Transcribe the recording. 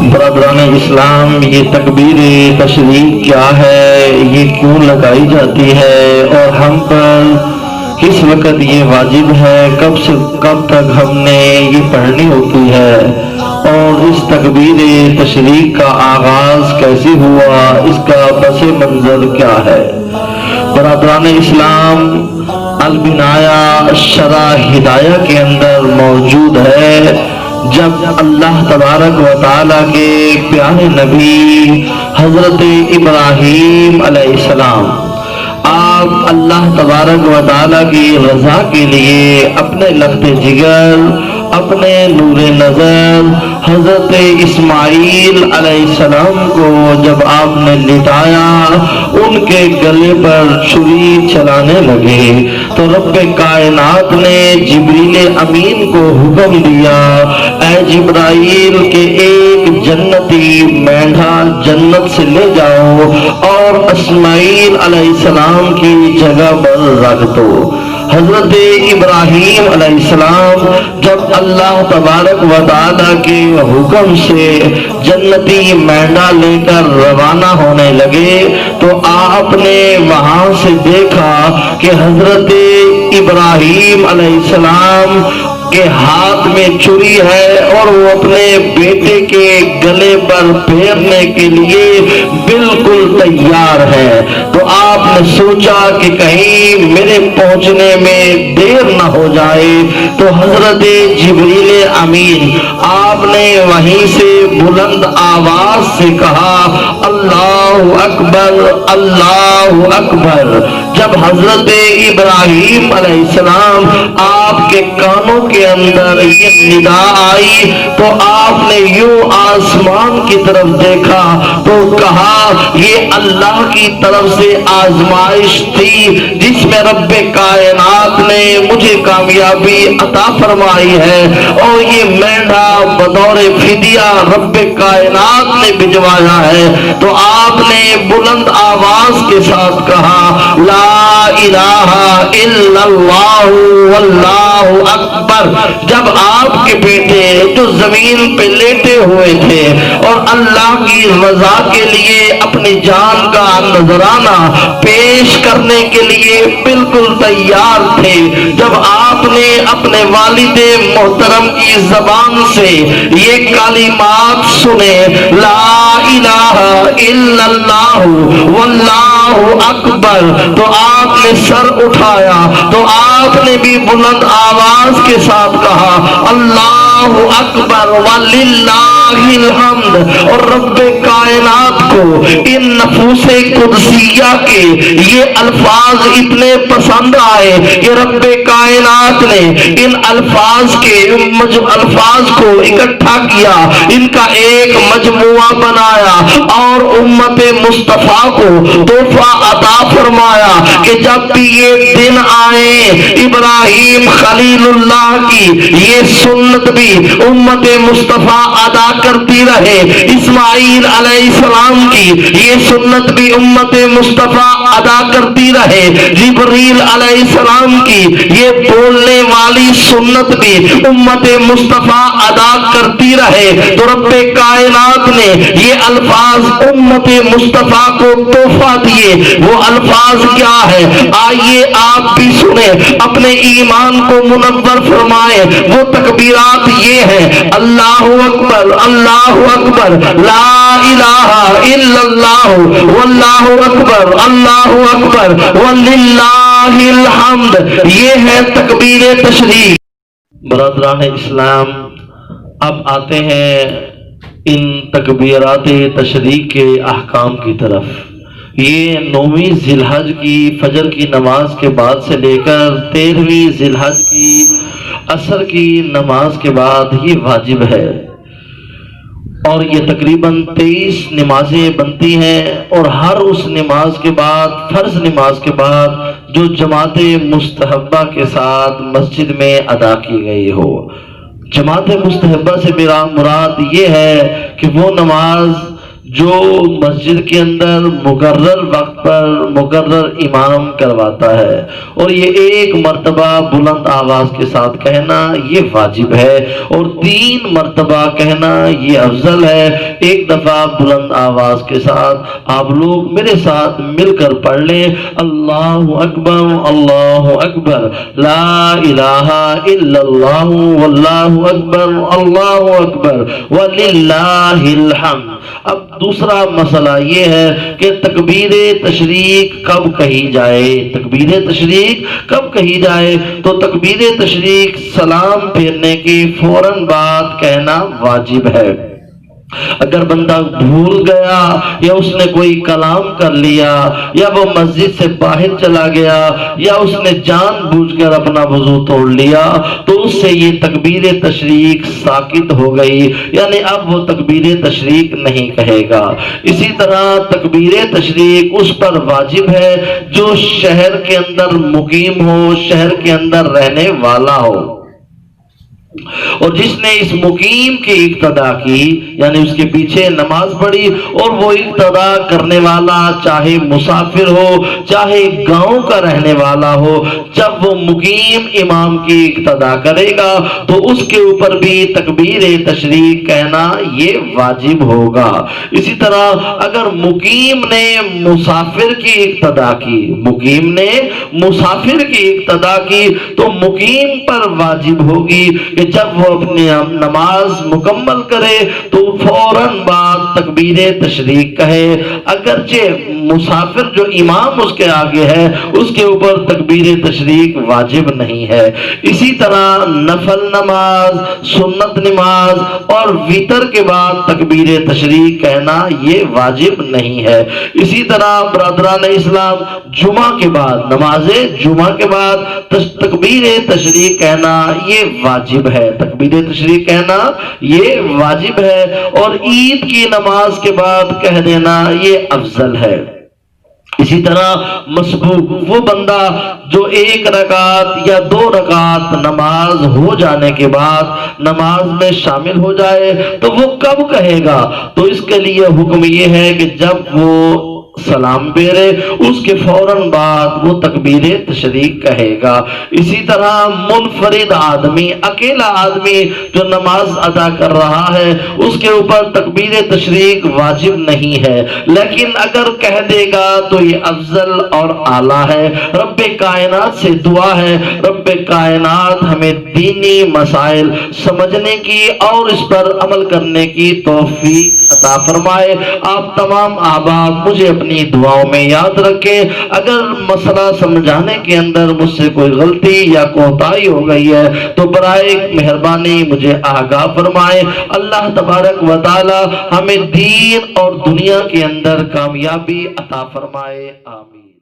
برادران اسلام، یہ تکبیر تشریق کیا ہے، یہ کیوں لگائی جاتی ہے اور ہم پر کس وقت یہ واجب ہے، کب سے کب تک ہم نے یہ پڑھنی ہوتی ہے، اور اس تکبیر تشریق کا آغاز کیسے ہوا، اس کا پس منظر کیا ہے؟ برادران اسلام، البنایہ شرح ہدایہ کے اندر موجود ہے، جب اللہ تبارک و تعالیٰ کے پیارے نبی حضرت ابراہیم علیہ السلام آپ اللہ تبارک و تعالیٰ کی رضا کے لیے اپنے لخت جگر، اپنے نور نظر حضرت اسماعیل علیہ السلام کو جب آپ نے لٹایا، ان کے گلے پر چھری چلانے لگے تو رب کائنات نے جبریل امین کو حکم دیا، اے جبرائیل کہ ایک جنتی مینڈھا جنت سے لے جاؤ اور اسماعیل علیہ السلام کی جگہ پر رکھ دو۔ حضرت ابراہیم علیہ السلام جب اللہ تبارک و تعالیٰ کے حکم سے جنتی مینڈا لے کر روانہ ہونے لگے تو آپ نے وہاں سے دیکھا کہ حضرت ابراہیم علیہ السلام کے ہاتھ میں چھری ہے اور وہ اپنے بیٹے کے گلے پر پھیرنے کے لیے بالکل تیار ہے۔ تو آپ نے سوچا کہ کہیں میرے پہنچنے میں دیر نہ ہو جائے، تو حضرت جبریل امین آپ نے وہیں سے بلند آواز سے کہا، اللہ اکبر اللہ اکبر۔ جب حضرت ابراہیم علیہ السلام آپ کے کانوں کے اندر یہ ندا آئی تو آپ نے یوں آسمان کی طرف دیکھا تو کہا، یہ اللہ کی طرف سے آزمائش تھی جس میں رب کائنات نے مجھے کامیابی عطا فرمائی ہے، اور یہ مینڈھا بطور فدیہ رب کائنات نے بھجوایا ہے۔ تو آپ نے بلند آواز کے ساتھ کہا، لا الہ الا اللہ واللہ اکبر۔ جب آپ کے بیٹے جو زمین پہ لیٹے ہوئے تھے اور اللہ کی رضا کے لیے اپنی جان کا نذرانہ پیش کرنے کے لیے بالکل تیار تھے، جب آپ نے اپنے والد محترم کی زبان سے یہ کلمات سنے، لا الہ الا اللہ واللہ اکبر، تو آپ نے سر اٹھایا تو آپ نے بھی بلند آواز کے ساتھ کہا، اللہ اکبر وللہ الحمد۔ اور رب کائنات کو ان نفوس قدسیہ کے یہ الفاظ اتنے پسند آئے کہ رب کائنات نے ان الفاظ کو اکٹھا کیا، ان کا ایک مجموعہ بنایا اور امت مصطفیٰ کو تحفہ عطا فرمایا کہ جب بھی یہ دن آئے ابراہیم خلیل اللہ کی یہ سنت بھی امت مصطفیٰ ادا کرتی رہے، اسماعیل علیہ السلام کی یہ سنت بھی امت مصطفیٰ ادا کرتی رہے، جبریل علیہ السلام کی یہ بولنے والی سنت بھی امت مصطفیٰ ادا کرتی رہے۔ تو رب کائنات نے یہ الفاظ امت مصطفیٰ کو تحفہ دیے، وہ الفاظ کیا ہے؟ آئیے آپ بھی سنیں، اپنے ایمان کو منور فرمائیں۔ وہ تکبیرات یہ ہیں، اللہ اکبر اللہ اکبر، لا الہ الا اللہ واللہ اکبر اللہ اکبر وللہ الحمد۔ یہ ہے تکبیر تشریق۔ برادران اسلام، اب آتے ہیں ان تکبیرات تشریق کے احکام کی طرف۔ یہ 9ویں ذی الحج کی فجر کی نماز کے بعد سے لے کر 13ویں ذی الحج کی عصر کی نماز کے بعد یہ واجب ہے، اور یہ تقریباً 23 نمازیں بنتی ہیں، اور ہر اس نماز کے بعد، فرض نماز کے بعد جو جماعت مستحبہ کے ساتھ مسجد میں ادا کی گئی ہو۔ جماعت مستحبہ سے میرا مراد یہ ہے کہ وہ نماز جو مسجد کے اندر مقرر وقت پر مقرر امام کرواتا ہے، اور یہ ایک مرتبہ بلند آواز کے ساتھ کہنا یہ واجب ہے، اور 3 مرتبہ کہنا یہ افضل ہے۔ ایک دفعہ بلند آواز کے ساتھ آپ لوگ میرے ساتھ مل کر پڑھ لیں، اللہ اکبر اللہ اکبر لا الہ الا اللہ واللہ اکبر اللہ اکبر وللہ الحمد۔ اب دوسرا مسئلہ یہ ہے کہ تکبیر تشریق کب کہی جائے؟ تکبیر تشریق کب کہی جائے؟ تو تکبیر تشریق سلام پھیرنے کے فوراً بعد کہنا واجب ہے۔ اگر بندہ بھول گیا یا اس نے کوئی کلام کر لیا یا وہ مسجد سے باہر چلا گیا یا اس نے جان بوجھ کر اپنا وضو توڑ لیا تو اس سے یہ تکبیر تشریق ساقط ہو گئی، یعنی اب وہ تکبیر تشریق نہیں کہے گا۔ اسی طرح تکبیر تشریق اس پر واجب ہے جو شہر کے اندر مقیم ہو، شہر کے اندر رہنے والا ہو، اور جس نے اس مقیم کی اقتدا کی، یعنی اس کے پیچھے نماز پڑھی، اور وہ اقتدا کرنے والا چاہے مسافر ہو چاہے گاؤں کا رہنے والا ہو، جب وہ مقیم امام کی اقتدا کرے گا تو اس کے اوپر بھی تکبیر تشریق کہنا یہ واجب ہوگا۔ اسی طرح اگر مقیم نے مسافر کی اقتدا کی، مقیم نے مسافر کی اقتدا کی تو مقیم پر واجب ہوگی کہ جب وہ اپنی نماز مکمل کرے تو فوراً بعد تکبیر تشریق کہے، اگرچہ مسافر جو امام اس کے آگے ہے اس کے اوپر تکبیر تشریق واجب نہیں ہے۔ اسی طرح نفل نماز، سنت نماز اور وتر کے بعد تکبیر تشریق کہنا یہ واجب نہیں ہے۔ اسی طرح برادران اسلام جمعہ کے بعد، نماز جمعہ کے بعد تکبیر تشریق کہنا یہ واجب ہے، تکبیر تشریق کہنا یہ واجب ہے، اور عید کی نماز کے بعد کہہ دینا یہ افضل ہے۔ اسی طرح مسبوق وہ بندہ جو 1 رکعت یا 2 رکعت نماز ہو جانے کے بعد نماز میں شامل ہو جائے تو وہ کب کہے گا؟ تو اس کے لیے حکم یہ ہے کہ جب وہ سلام پھیرے اس کے فوراً بعد وہ تکبیر تشریق کہے گا۔ اسی طرح منفرد آدمی، اکیلا آدمی جو نماز ادا کر رہا ہے اس کے اوپر تکبیر تشریق واجب نہیں ہے، لیکن اگر کہہ دے گا تو یہ افضل اور اعلیٰ ہے۔ رب کائنات سے دعا ہے رب کائنات ہمیں دینی مسائل سمجھنے کی اور اس پر عمل کرنے کی توفیق عطا فرمائے۔ آپ تمام احباب مجھے اپنی دعاؤں میں یاد رکھیں۔ اگر مسئلہ سمجھانے کے اندر مجھ سے کوئی غلطی یا کوتاہی ہو گئی ہے تو برائے مہربانی مجھے آگاہ فرمائیں۔ اللہ تبارک و تعالی ہمیں دین اور دنیا کے اندر کامیابی عطا فرمائے، آمین۔